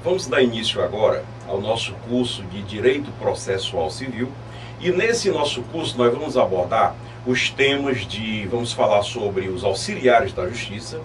Vamos dar início agora ao nosso curso de Direito Processual Civil e nesse nosso curso nós vamos abordar os temas vamos falar sobre os auxiliares da Justiça,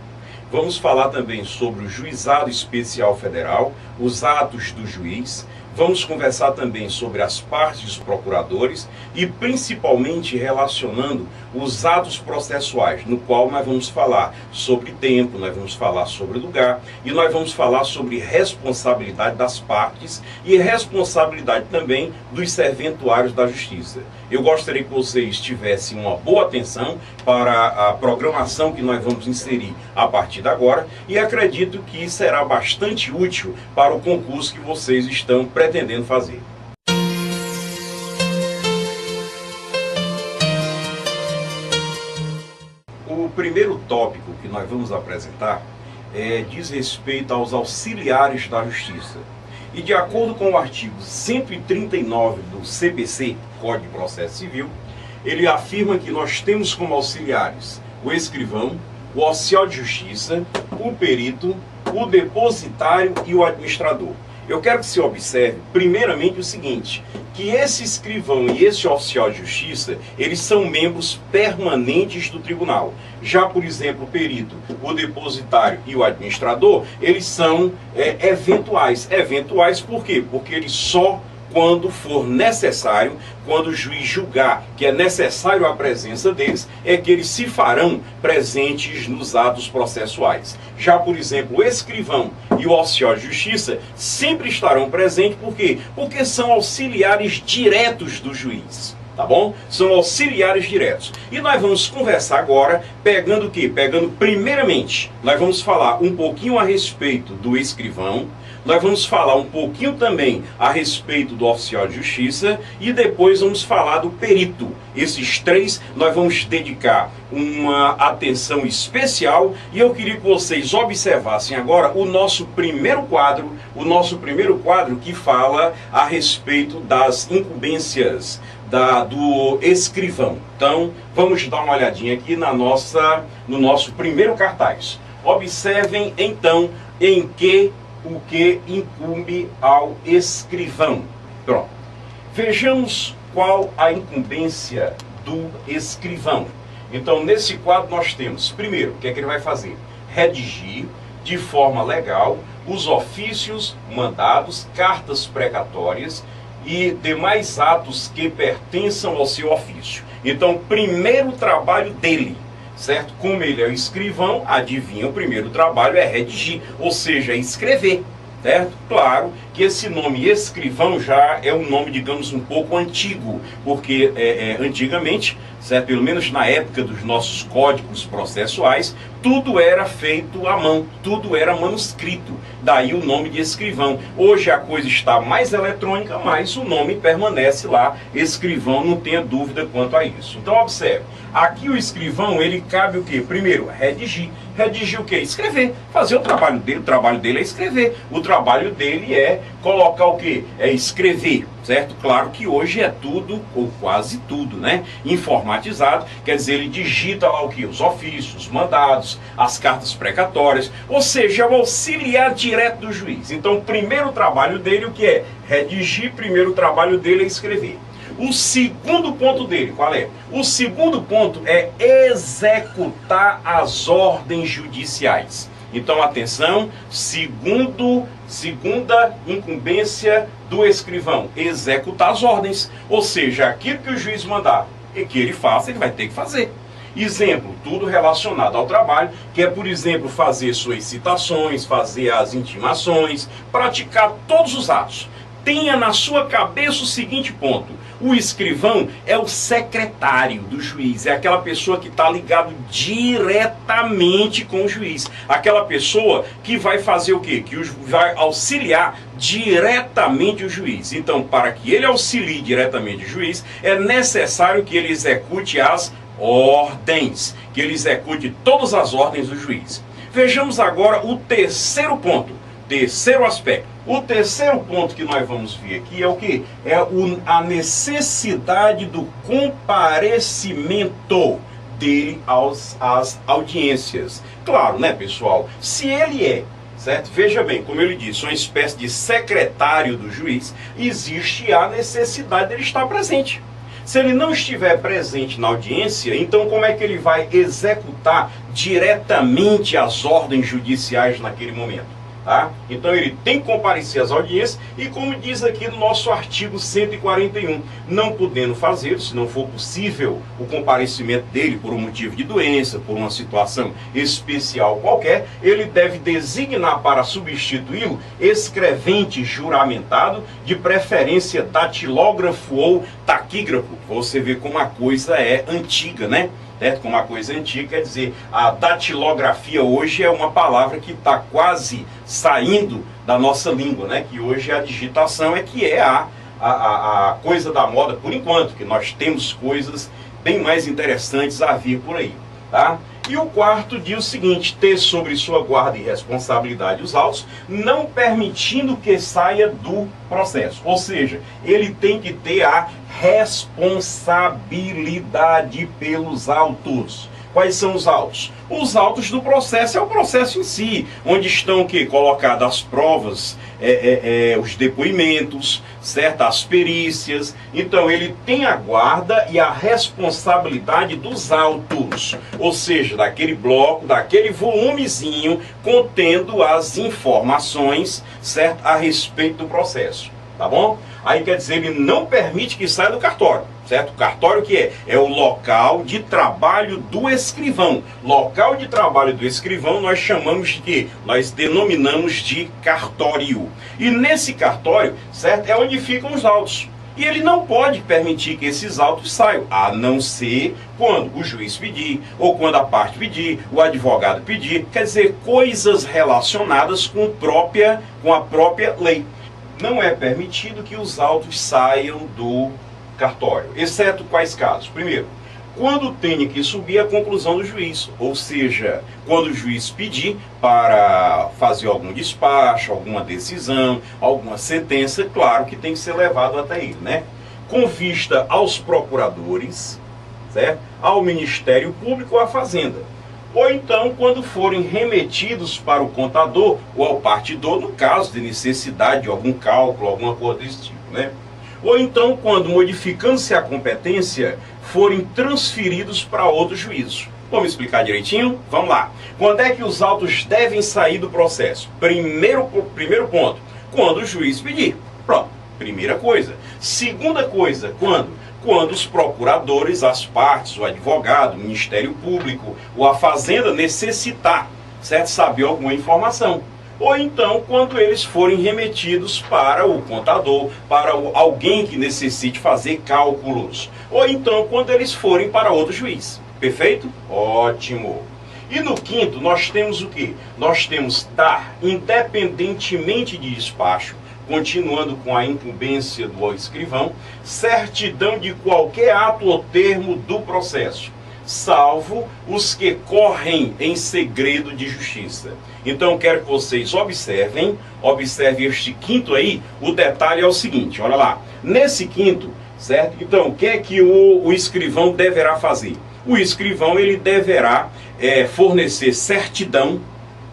vamos falar também sobre o Juizado Especial Federal, os atos do juiz, vamos conversar também sobre as partes dos procuradores e principalmente relacionando os atos processuais, no qual nós vamos falar sobre tempo, nós vamos falar sobre lugar e nós vamos falar sobre responsabilidade das partes e responsabilidade também dos serventuários da Justiça. Eu gostaria que vocês tivessem uma boa atenção para a programação que nós vamos inserir a partir de agora e acredito que será bastante útil para o concurso que vocês estão pretendendo fazer. O primeiro tópico que nós vamos apresentar diz respeito aos auxiliares da Justiça. E de acordo com o artigo 139 do CPC, Código de Processo Civil, ele afirma que nós temos como auxiliares o escrivão, o oficial de justiça, o perito, o depositário e o administrador. Eu quero que você observe, primeiramente, o seguinte, que esse escrivão e esse oficial de justiça, eles são membros permanentes do tribunal. Já, por exemplo, o perito, o depositário e o administrador, eles são eventuais. Eventuais por quê? Porque eles só quando for necessário, quando o juiz julgar que é necessário a presença deles, é que eles se farão presentes nos atos processuais. Já, por exemplo, o escrivão e o oficial de justiça sempre estarão presentes, por quê? Porque são auxiliares diretos do juiz. Tá bom? São auxiliares diretos. E nós vamos conversar agora, pegando o quê? Pegando primeiramente, nós vamos falar um pouquinho a respeito do escrivão, nós vamos falar um pouquinho também a respeito do oficial de justiça e depois vamos falar do perito. Esses três nós vamos dedicar uma atenção especial e eu queria que vocês observassem agora o nosso primeiro quadro que fala a respeito das incumbências do escrivão. Então, vamos dar uma olhadinha aqui no nosso primeiro cartaz. Observem então o que incumbe ao escrivão. Pronto. Vejamos qual a incumbência do escrivão. Então, nesse quadro nós temos, primeiro, o que é que ele vai fazer? Redigir de forma legal os ofícios, mandados, cartas precatórias e demais atos que pertençam ao seu ofício. Então, primeiro trabalho dele, certo? Como ele é o escrivão, adivinha, o primeiro trabalho é redigir, ou seja, escrever, certo? Claro que esse nome escrivão já é um nome, digamos, um pouco antigo, porque antigamente, certo? Pelo menos na época dos nossos códigos processuais, tudo era feito à mão, tudo era manuscrito, daí o nome de escrivão. Hoje a coisa está mais eletrônica, mas o nome permanece lá, escrivão, não tenha dúvida quanto a isso. Então observe, aqui o escrivão, ele cabe o quê? Primeiro, redigir. Redigir o quê? Escrever, fazer o trabalho dele é escrever, o trabalho dele é colocar o quê? É escrever, certo? Claro que hoje é tudo, ou quase tudo, né? Informatizado, quer dizer, ele digita lá o quê? Os ofícios, os mandados, as cartas precatórias, ou seja, é o auxiliar direto do juiz. Então, o primeiro trabalho dele, o que é? Redigir, primeiro trabalho dele é escrever. O segundo ponto dele, qual é? O segundo ponto é executar as ordens judiciais. Então, atenção, segunda incumbência do escrivão, executar as ordens. Ou seja, aquilo que o juiz mandar e que ele faça, ele vai ter que fazer. Exemplo, tudo relacionado ao trabalho, que é, por exemplo, fazer suas citações, fazer as intimações, praticar todos os atos. Tenha na sua cabeça o seguinte ponto: o escrivão é o secretário do juiz, é aquela pessoa que está ligado diretamente com o juiz, aquela pessoa que vai fazer o quê? Que vai auxiliar diretamente o juiz. Então, para que ele auxilie diretamente o juiz, é necessário que ele execute as ordens, que ele execute todas as ordens do juiz. Vejamos agora o terceiro ponto, terceiro aspecto. O terceiro ponto que nós vamos ver aqui é o que? É a necessidade do comparecimento dele às audiências. Claro, né, pessoal? Se ele é certo? Veja bem, como ele disse, uma espécie de secretário do juiz, existe a necessidade dele estar presente. Se ele não estiver presente na audiência, então como é que ele vai executar diretamente as ordens judiciais naquele momento? Tá? Então ele tem que comparecer às audiências e, como diz aqui no nosso artigo 141, não podendo fazer, se não for possível o comparecimento dele por um motivo de doença, por uma situação especial qualquer, ele deve designar para substituí-lo escrevente juramentado, de preferência datilógrafo ou taquígrafo. Você vê como a coisa é antiga, né? Como uma coisa antiga, quer dizer, a datilografia hoje é uma palavra que está quase saindo da nossa língua, né? Que hoje a digitação é que é a coisa da moda por enquanto, que nós temos coisas bem mais interessantes a vir por aí, tá? E o quarto diz o seguinte: ter sobre sua guarda e responsabilidade os autos, não permitindo que saia do processo. Ou seja, ele tem que ter a responsabilidade pelos autos. Quais são os autos? Os autos do processo é o processo em si, onde estão colocadas as provas, os depoimentos, certo? As perícias. Então ele tem a guarda e a responsabilidade dos autos, ou seja, daquele bloco, daquele volumezinho contendo as informações, certo? A respeito do processo, tá bom? Aí quer dizer, ele não permite que saia do cartório, certo? O cartório que é? É o local de trabalho do escrivão. Local de trabalho do escrivão nós chamamos de quê? Nós denominamos de cartório. E nesse cartório, certo? É onde ficam os autos. E ele não pode permitir que esses autos saiam, a não ser quando o juiz pedir, ou quando a parte pedir, o advogado pedir, quer dizer, coisas relacionadas com a própria lei. Não é permitido que os autos saiam do cartório, exceto quais casos? Primeiro, quando tenha que subir a conclusão do juiz, ou seja, quando o juiz pedir para fazer algum despacho, alguma decisão, alguma sentença, claro que tem que ser levado até ele, né? Com vista aos procuradores, certo? Ao Ministério Público ou à Fazenda. Ou então quando forem remetidos para o contador ou ao partidor, no caso de necessidade de algum cálculo, alguma coisa desse tipo, né? Ou então quando, modificando-se a competência, forem transferidos para outro juízo. Vamos explicar direitinho? Vamos lá. Quando é que os autos devem sair do processo? Primeiro ponto, quando o juiz pedir. Pronto, primeira coisa. Segunda coisa, quando? Quando os procuradores, as partes, o advogado, o Ministério Público ou a Fazenda necessitar, certo? Saber alguma informação. Ou então, quando eles forem remetidos para o contador, para alguém que necessite fazer cálculos. Ou então, quando eles forem para outro juiz. Perfeito? Ótimo. E no quinto, nós temos o quê? Nós temos dar, independentemente de despacho, continuando com a incumbência do escrivão, certidão de qualquer ato ou termo do processo, salvo os que correm em segredo de justiça. Então quero que vocês observem este quinto aí. O detalhe é o seguinte, olha lá, nesse quinto, certo? Então o que é que o escrivão deverá fazer? O escrivão ele deverá fornecer certidão,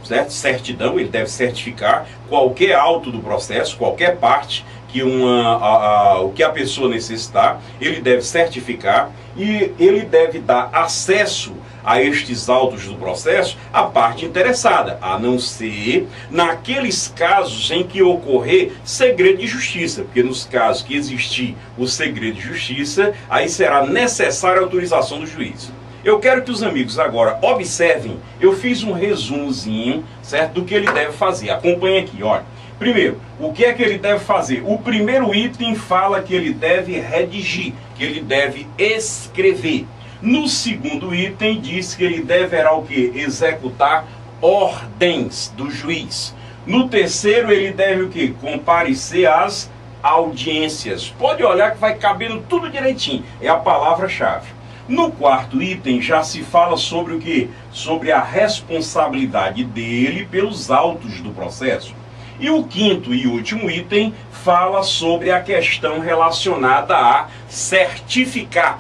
certo? Certidão, ele deve certificar qualquer auto do processo, qualquer parte que o que a pessoa necessitar, ele deve certificar e ele deve dar acesso a estes autos do processo à parte interessada, a não ser naqueles casos em que ocorrer segredo de justiça, porque nos casos que existir o segredo de justiça, aí será necessária a autorização do juiz. Eu quero que os amigos agora observem, eu fiz um resumozinho, certo, do que ele deve fazer. Acompanhe aqui, olha. Primeiro, o que é que ele deve fazer? O primeiro item fala que ele deve redigir, que ele deve escrever. No segundo item diz que ele deverá o quê? Executar ordens do juiz. No terceiro ele deve o quê? Comparecer às audiências. Pode olhar que vai cabendo tudo direitinho, é a palavra-chave. No quarto item já se fala sobre o quê? Sobre a responsabilidade dele pelos autos do processo. E o quinto e último item fala sobre a questão relacionada a certificar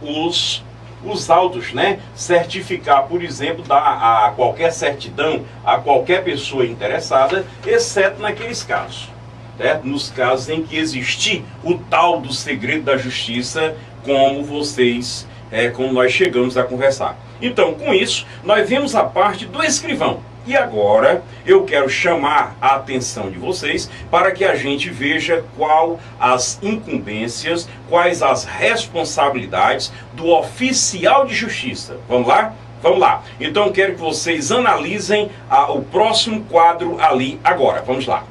os os autos, né? Certificar, por exemplo, dar a qualquer certidão a qualquer pessoa interessada, exceto naqueles casos, certo? Nos casos em que existir o tal do segredo da justiça, como nós chegamos a conversar. Então, com isso, nós vemos a parte do escrivão. E agora eu quero chamar a atenção de vocês para que a gente veja quais as incumbências, quais as responsabilidades do oficial de justiça. Vamos lá? Vamos lá. Então quero que vocês analisem o próximo quadro ali agora. Vamos lá.